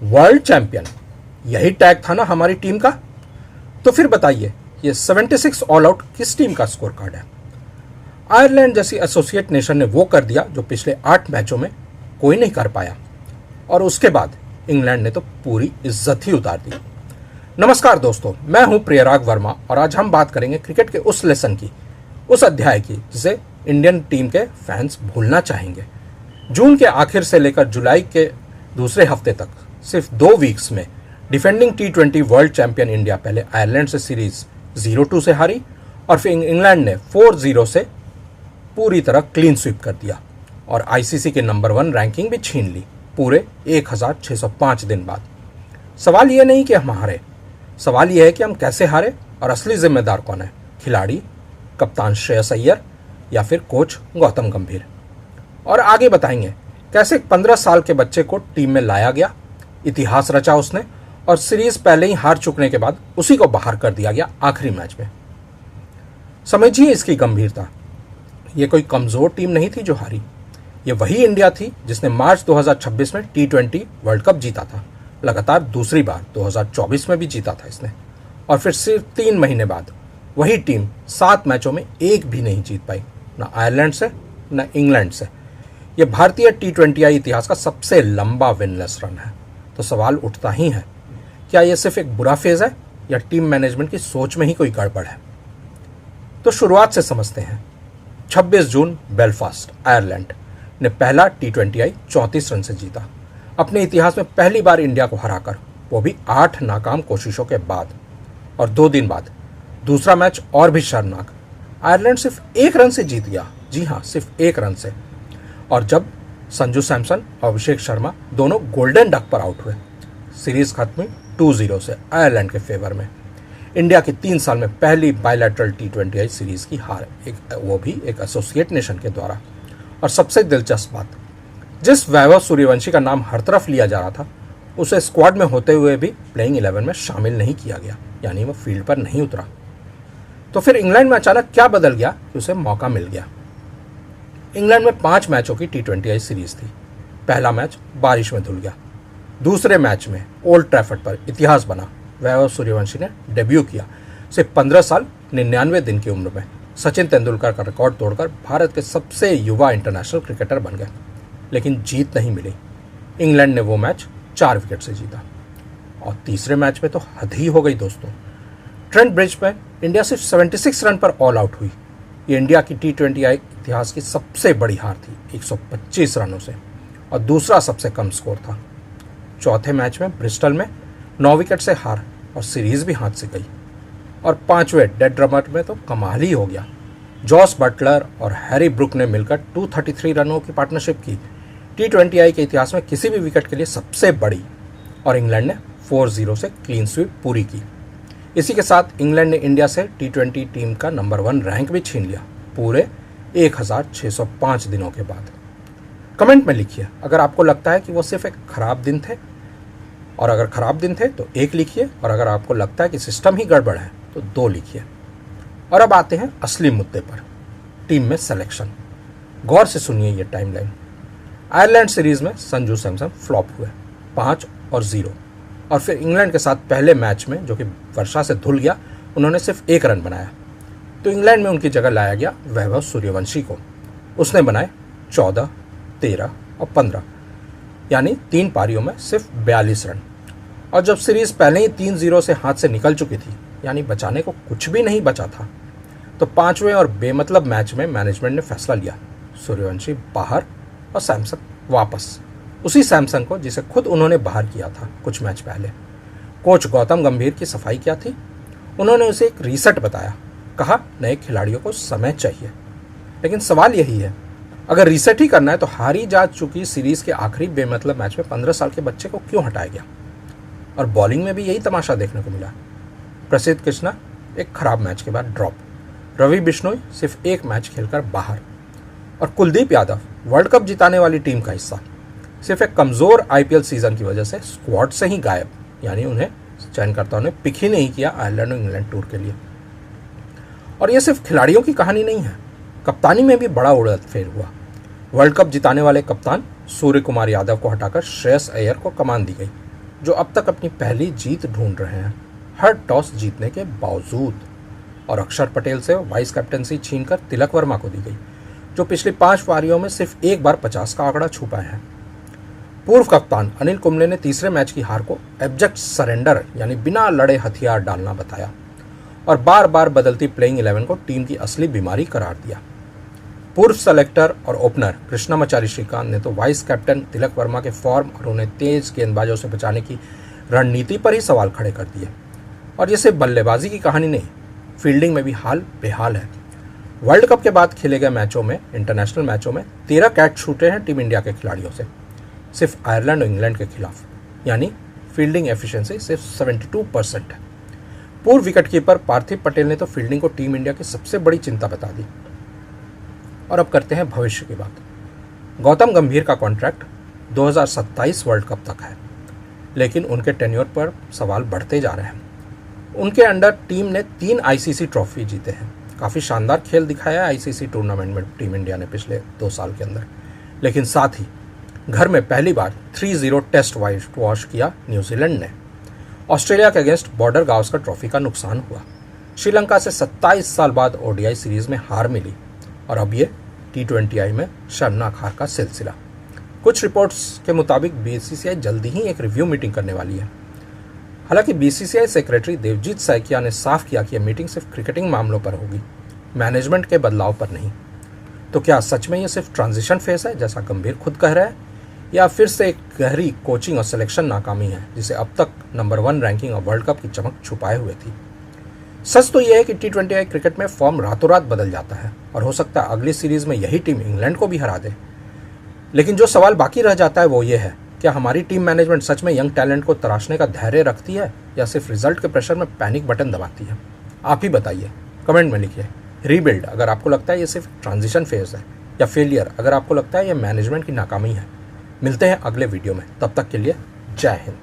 World champion, यही tag था ना हमारी टीम का। तो फिर बताइए ये 76 ऑल आउट किस टीम का स्कोर कार्ड है? आयरलैंड जैसी एसोसिएट नेशन ने वो कर दिया जो पिछले 8 मैचों में कोई नहीं कर पाया, और उसके बाद इंग्लैंड ने तो पूरी इज्जत ही उतार दी। नमस्कार दोस्तों, मैं हूं प्रियराग वर्मा और आज हम बात करेंगे क्रिकेट के उस लेसन की, उस अध्याय की जिसे इंडियन टीम के फैंस भूलना चाहेंगे। जून के आखिर से लेकर जुलाई के दूसरे हफ्ते तक सिर्फ 2 वीक्स में defending T20 world champion India पहले आयरलैंड से सीरीज 0-2 से हारी और फिर इंग्लैंड ने 4-0 से पूरी तरह क्लीन स्वीप कर दिया और आईसीसी के नंबर 1 रैंकिंग भी छीन ली पूरे 1605 दिन बाद। सवाल यह नहीं कि हम हारे, सवाल यह है कि हम कैसे हारे और असली जिम्मेदार कौन है, खिलाड़ी, कप्तान श्रेयस अय्यर या फिर कोच गौतम गंभीर। और आगे बताएंगे कैसे 15 साल के बच्चे को टीम में लाया गया, इतिहास रचा उसने और सीरीज पहले ही हार चुकने के बाद उसी को बाहर कर दिया गया आखिरी मैच में। समझिए इसकी गंभीरता, ये कोई कमजोर टीम नहीं थी जो हारी, ये वही इंडिया थी जिसने मार्च 2026 में T20 वर्ल्ड कप जीता था, लगातार दूसरी बार 2024 में भी जीता था इसने, और फिर सिर्फ 3 महीने बाद वही टीम 7 मैचों में एक भी नहीं जीत पाई, ना आयरलैंड से न इंग्लैंड से। यह भारतीय T20I इतिहास का सबसे लंबा विनलेस रन है। तो सवाल उठता ही है, क्या यह सिर्फ एक बुरा फेज है या टीम मैनेजमेंट की सोच में ही कोई गड़बड़ है? तो शुरुआत से समझते हैं। 26 जून बेलफास्ट, आयरलैंड ने पहला T20I 34 रन से जीता, अपने इतिहास में पहली बार इंडिया को हराकर, वो भी 8 नाकाम कोशिशों के बाद। और 2 दिन बाद दूसरा मैच और भी शर्मनाक, आयरलैंड सिर्फ 1 रन से जीत गया। जी हाँ, सिर्फ 1 रन से। और जब संजू सैमसन और अभिषेक शर्मा दोनों गोल्डन डक पर आउट हुए, सीरीज खत्म हुई 2-0 से आयरलैंड के फेवर में। इंडिया की 3 साल में पहली बायलैटरल T20I सीरीज की हार, वो भी एक एसोसिएट नेशन के द्वारा। और सबसे दिलचस्प बात, जिस वैभव सूर्यवंशी का नाम हर तरफ लिया जा रहा था, उसे स्क्वाड में होते हुए भी प्लेइंग 11 में शामिल नहीं किया गया, यानी वो फील्ड पर नहीं उतरा। तो फिर इंग्लैंड में अचानक क्या बदल गया कि उसे मौका मिल गया? इंग्लैंड में 5 मैचों की T20I सीरीज थी। पहला मैच बारिश में धुल गया, दूसरे मैच में ओल्ड ट्रैफर्ड पर इतिहास बना, वैभव सूर्यवंशी ने डेब्यू किया। सिर्फ 15 साल 99 दिन की उम्र में सचिन तेंदुलकर का रिकॉर्ड तोड़कर भारत के सबसे युवा इंटरनेशनल क्रिकेटर बन गए, लेकिन जीत नहीं मिली। इंग्लैंड ने वो मैच 4 विकेट से जीता। और तीसरे मैच में तो हद ही हो गई दोस्तों। ट्रेंट ब्रिज पर इंडिया सिर्फ 76 रन पर ऑल आउट हुई। ये इंडिया की T20I इतिहास की सबसे बड़ी हार थी, 125 रनों से, और दूसरा सबसे कम स्कोर था। चौथे मैच में ब्रिस्टल में 9 विकेट से हार और सीरीज भी हाथ से गई। और 5वें डेड रनर में तो कमाल ही हो गया। जॉस बटलर और हैरी ब्रुक ने मिलकर 233 रनों की पार्टनरशिप की, T20I के इतिहास में किसी भी विकेट के लिए सबसे बड़ी। और इंग्लैंड ने 4-0 से क्लीन स्वीप पूरी की। इसी के साथ इंग्लैंड ने इंडिया से T20 टीम का नंबर 1 रैंक भी छीन लिया पूरे 1605 दिनों के बाद। कमेंट में लिखिए अगर आपको लगता है कि वो सिर्फ एक खराब दिन थे, और अगर खराब दिन थे तो 1 लिखिए, और अगर आपको लगता है कि सिस्टम ही गड़बड़ है तो 2 लिखिए। और अब आते हैं असली मुद्दे पर, टीम में सिलेक्शन। गौर से सुनिए ये टाइमलाइन। आयरलैंड सीरीज में संजू सैमसन फ्लॉप हुए 5 और 0, और फिर इंग्लैंड के साथ पहले मैच में, जो कि वर्षा से धुल गया, उन्होंने सिर्फ 1 रन बनाया। तो इंग्लैंड में उनकी जगह लाया गया वैभव सूर्यवंशी को। उसने बनाए 14, 13 और 15, यानी 3 पारियों में सिर्फ 42 रन। और जब सीरीज पहले ही 3-0 से हाथ से निकल चुकी थी, यानी बचाने को कुछ भी नहीं बचा था, तो 5वें और बेमतलब मैच में मैनेजमेंट ने फैसला लिया, सूर्यवंशी बाहर और सैमसन वापस। उसी सैमसन को जिसे खुद उन्होंने बाहर किया था कुछ मैच पहले। कोच गौतम गंभीर की सफाई क्या थी? उन्होंने उसे एक रीसेट बताया, कहा नए खिलाड़ियों को समय चाहिए। लेकिन सवाल यही है, अगर रीसेट ही करना है तो हारी जा चुकी सीरीज के आखिरी बेमतलब मैच में 15 साल के बच्चे को क्यों हटाया गया? और बॉलिंग में भी यही तमाशा देखने को मिला। प्रसिद्ध कृष्णा एक खराब मैच के बाद ड्रॉप, रवि बिश्नोई सिर्फ 1 मैच खेलकर बाहर, और कुलदीप यादव वर्ल्ड कप जिताने वाली टीम का हिस्सा सिर्फ एक कमज़ोर IPL सीजन की वजह से स्क्वाड से ही गायब, यानी उन्हें चयनकर्ताओं ने पिक ही नहीं किया आयरलैंड और इंग्लैंड टूर के लिए। और यह सिर्फ खिलाड़ियों की कहानी नहीं है, कप्तानी में भी बड़ा उलटफेर हुआ। वर्ल्ड कप जिताने वाले कप्तान सूर्य कुमार यादव को हटाकर श्रेयस अय्यर को कमान दी गई। जो अब तक अपनी पहली जीत ढूंढ रहे हैं, हर टॉस जीतने के बावजूद। और अक्षर पटेल से वाइस कैप्टनसी छीनकर तिलक वर्मा को दी गई, जो पिछली 5 पारियों में सिर्फ एक बार 50 का आंकड़ा छू पाए हैं। पूर्व कप्तान अनिल कुंबले ने तीसरे मैच की हार को एब्जेक्ट सरेंडर यानी बिना लड़े हथियार डालना बताया और बार बार बदलती प्लेइंग 11 को टीम की असली बीमारी करार दिया। पूर्व सेलेक्टर और ओपनर कृष्णामाचारी श्रीकांत ने तो वाइस कैप्टन तिलक वर्मा के फॉर्म और उन्हें तेज गेंदबाजों से बचाने की रणनीति पर ही सवाल खड़े कर दिए। और ये सिर्फ बल्लेबाजी की कहानी नहीं, फील्डिंग में भी हाल बेहाल है। वर्ल्ड कप के बाद खेले गए मैचों में, इंटरनेशनल मैचों में 13 कैच छूटे हैं टीम इंडिया के खिलाड़ियों से, सिर्फ आयरलैंड और इंग्लैंड के खिलाफ, यानी फील्डिंग एफिशिएंसी सिर्फ 72% है। पूर्व विकेटकीपर पार्थिव पटेल ने तो फील्डिंग को टीम इंडिया की सबसे बड़ी चिंता बता दी। और अब करते हैं भविष्य की बात। गौतम गंभीर का कॉन्ट्रैक्ट 2027 वर्ल्ड कप तक है, लेकिन उनके टेन्योर पर सवाल बढ़ते जा रहे हैं। उनके अंडर टीम ने 3 आईसीसी ट्रॉफी जीते हैं। काफ़ी शानदार खेल दिखाया है आईसीसी टूर्नामेंट में टीम इंडिया ने पिछले 2 साल के अंदर, लेकिन साथ ही घर में पहली बार 3-0 टेस्ट वाइट वॉश किया न्यूजीलैंड ने। ऑस्ट्रेलिया के अगेंस्ट बॉर्डर गावस्कर ट्रॉफी का नुकसान हुआ। श्रीलंका से 27 साल बाद ओडीआई सीरीज में हार मिली और अब ये T20I में शर्मनाक हार का सिलसिला। कुछ रिपोर्ट्स के मुताबिक बीसीसीआई जल्दी ही एक रिव्यू मीटिंग करने वाली है। हालांकि बीसीसीआई सेक्रेटरी देवजीत सैकिया ने साफ किया कि यह मीटिंग सिर्फ क्रिकेटिंग मामलों पर होगी, मैनेजमेंट के बदलाव पर नहीं। तो क्या सच में ये सिर्फ ट्रांजिशन फेस है जैसा गंभीर खुद कह रहा है, या फिर से एक गहरी कोचिंग और सिलेक्शन नाकामी है जिसे अब तक नंबर 1 रैंकिंग और वर्ल्ड कप की चमक छुपाए हुए थी। सच तो यह है कि T20I क्रिकेट में फॉर्म रातों रात बदल जाता है और हो सकता है अगली सीरीज में यही टीम इंग्लैंड को भी हरा दे। लेकिन जो सवाल बाकी रह जाता है वो ये है, क्या हमारी टीम मैनेजमेंट सच में यंग टैलेंट को तराशने का धैर्य रखती है या सिर्फ रिजल्ट के प्रेशर में पैनिक बटन दबाती है? आप ही बताइए, कमेंट में लिखिए। रीबिल्ड अगर आपको लगता है ये सिर्फ ट्रांजिशन फेज है, या फेलियर अगर आपको लगता है ये मैनेजमेंट की नाकामी है। मिलते हैं अगले वीडियो में, तब तक के लिए जय हिंद।